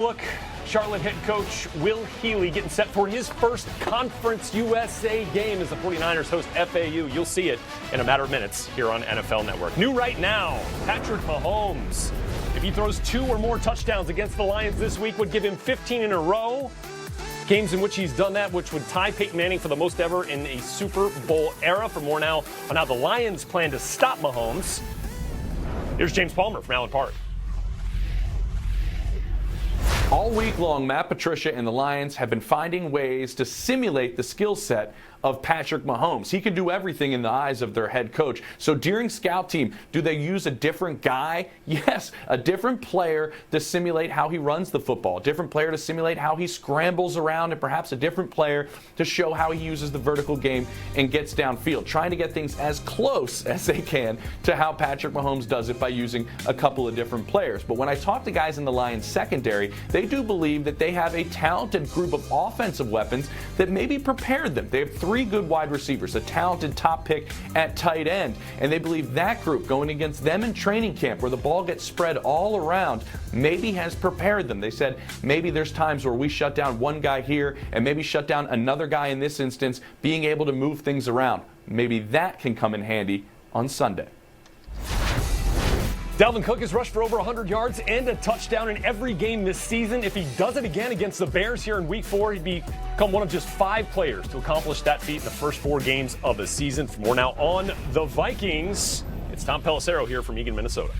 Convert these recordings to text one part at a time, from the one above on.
Look, Charlotte head coach Will Healy getting set for his first Conference USA game as the 49ers host FAU. You'll see it in a matter of minutes here on NFL Network. New right now, Patrick Mahomes. If he throws 2 or more touchdowns against the Lions this week, would give him 15 in a row. Games in which he's done that, which would tie Peyton Manning for the most ever in a Super Bowl era. For more now on how the Lions plan to stop Mahomes, here's James Palmer from Allen Park. All week long, Matt Patricia and the Lions have been finding ways to simulate the skill set of Patrick Mahomes. He can do everything in the eyes of their head coach. So during scout team, do they use a different guy? Yes, a different player to simulate how he runs the football, a different player to simulate how he scrambles around, and perhaps a different player to show how he uses the vertical game and gets downfield, trying to get things as close as they can to how Patrick Mahomes does it by using a couple of different players. But when I talk to guys in the Lions secondary, they do believe that they have a talented group of offensive weapons that maybe prepared them. They have 3 good wide receivers, a talented top pick at tight end, and they believe that group going against them in training camp where the ball gets spread all around maybe has prepared them. They said maybe there's times where we shut down one guy here and maybe shut down another guy in this instance, being able to move things around. Maybe that can come in handy on Sunday. Dalvin Cook has rushed for over 100 yards and a touchdown in every game this season. If he does it again against the Bears here in Week 4, he'd become one of just 5 players to accomplish that feat in the first 4 games of the season. For more now on the Vikings, it's Tom Pelissero here from Eagan, Minnesota.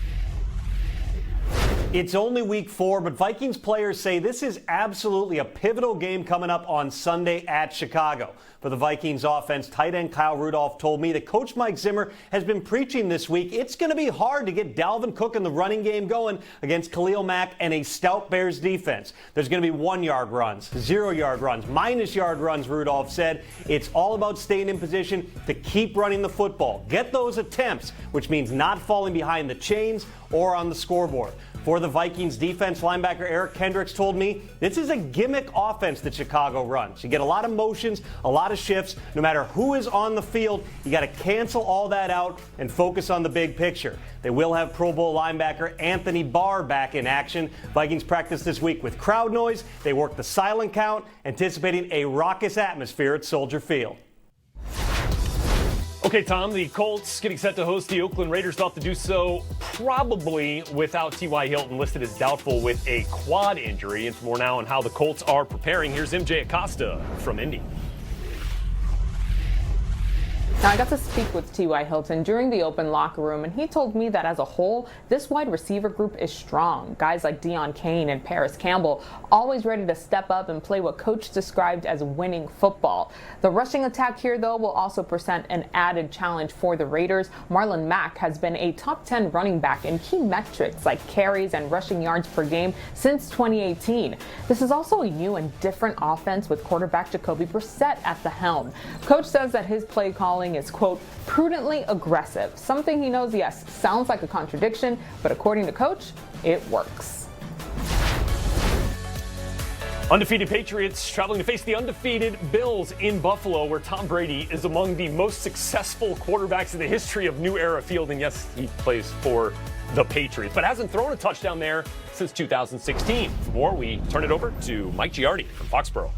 It's only Week 4, but Vikings players say this is absolutely a pivotal game coming up on Sunday at Chicago. For the Vikings offense, tight end Kyle Rudolph told me that Coach Mike Zimmer has been preaching this week. It's going to be hard to get Dalvin Cook in the running game going against Khalil Mack and a stout Bears defense. There's going to be 1-yard runs, 0-yard runs, -yard runs, Rudolph said. It's all about staying in position to keep running the football. Get those attempts, which means not falling behind the chains or on the scoreboard. For the Vikings defense, linebacker Eric Kendricks told me this is a gimmick offense that Chicago runs. You get a lot of motions, a lot of shifts. No matter who is on the field, you got to cancel all that out and focus on the big picture. They will have Pro Bowl linebacker Anthony Barr back in action. Vikings practice this week with crowd noise. They work the silent count, anticipating a raucous atmosphere at Soldier Field. Okay, Tom, the Colts getting set to host the Oakland Raiders, thought to do so probably without T.Y. Hilton, listed as doubtful with a quad injury. And for more now on how the Colts are preparing, here's MJ Acosta from Indy. Now, I got to speak with T.Y. Hilton during the open locker room, and he told me that as a whole, this wide receiver group is strong. Guys like Deon Cain and Paris Campbell always ready to step up and play what Coach described as winning football. The rushing attack here, though, will also present an added challenge for the Raiders. Marlon Mack has been a top 10 running back in key metrics like carries and rushing yards per game since 2018. This is also a new and different offense with quarterback Jacoby Brissett at the helm. Coach says that his play calling is, quote, prudently aggressive. Something he knows, yes, sounds like a contradiction, but according to Coach, it works. Undefeated Patriots traveling to face the undefeated Bills in Buffalo, where Tom Brady is among the most successful quarterbacks in the history of New Era Field. And yes, he plays for the Patriots, but hasn't thrown a touchdown there since 2016. For more, we turn it over to Mike Giardi from Foxborough.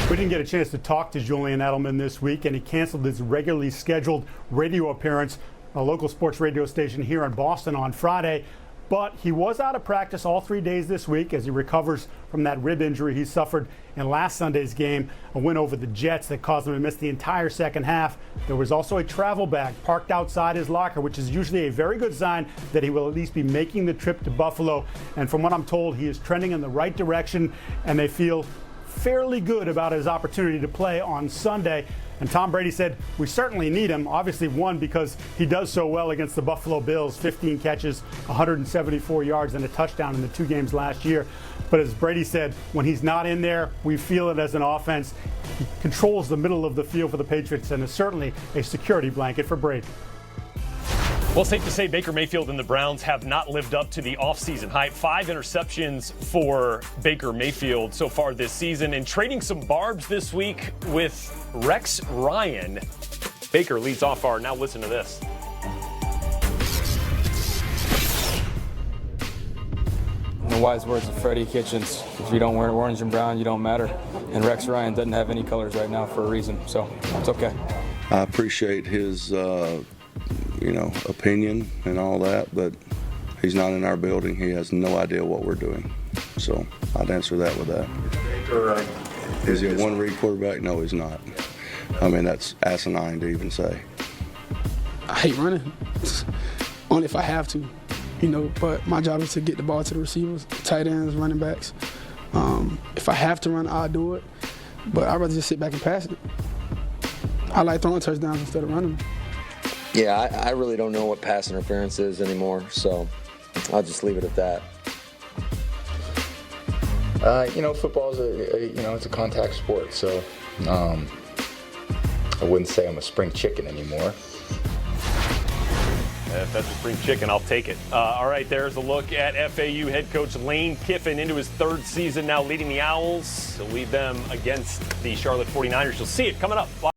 We didn't get a chance to talk to Julian Edelman this week, and he canceled his regularly scheduled radio appearance on a local sports radio station here in Boston on Friday. But he was out of practice all 3 days this week as he recovers from that rib injury he suffered in last Sunday's game, a win over the Jets that caused him to miss the entire second half. There was also a travel bag parked outside his locker, which is usually a very good sign that he will at least be making the trip to Buffalo. And from what I'm told, he is trending in the right direction, and they feel fairly good about his opportunity to play on Sunday. And Tom Brady said, we certainly need him. Obviously, one, because he does so well against the Buffalo Bills, 15 catches, 174 yards, and a touchdown in the 2 games last year. But as Brady said, when he's not in there, we feel it as an offense. He controls the middle of the field for the Patriots and is certainly a security blanket for Brady. Well, safe to say Baker Mayfield and the Browns have not lived up to the offseason hype. 5 interceptions for Baker Mayfield so far this season. And trading some barbs this week with Rex Ryan. Baker leads off our Now Listen to This. wise words of Freddie Kitchens, if you don't wear orange and brown, you don't matter. And Rex Ryan doesn't have any colors right now for a reason, so it's okay. I appreciate his, opinion and all that, but he's not in our building. He has no idea what we're doing. So I'd answer that with that. Is he a one-read quarterback? No, he's not. I mean, that's asinine to even say. I hate running, only if I have to, but my job is to get the ball to the receivers, tight ends, running backs. If I have to run, I'll do it, but I'd rather just sit back and pass it. I like throwing touchdowns instead of running. Yeah, I really don't know what pass interference is anymore, so I'll just leave it at that. Football is it's a contact sport, so I wouldn't say I'm a spring chicken anymore. If that's a spring chicken, I'll take it. All right, there's a look at FAU head coach Lane Kiffin into his third season now leading the Owls to lead them against the Charlotte 49ers. You'll see it coming up.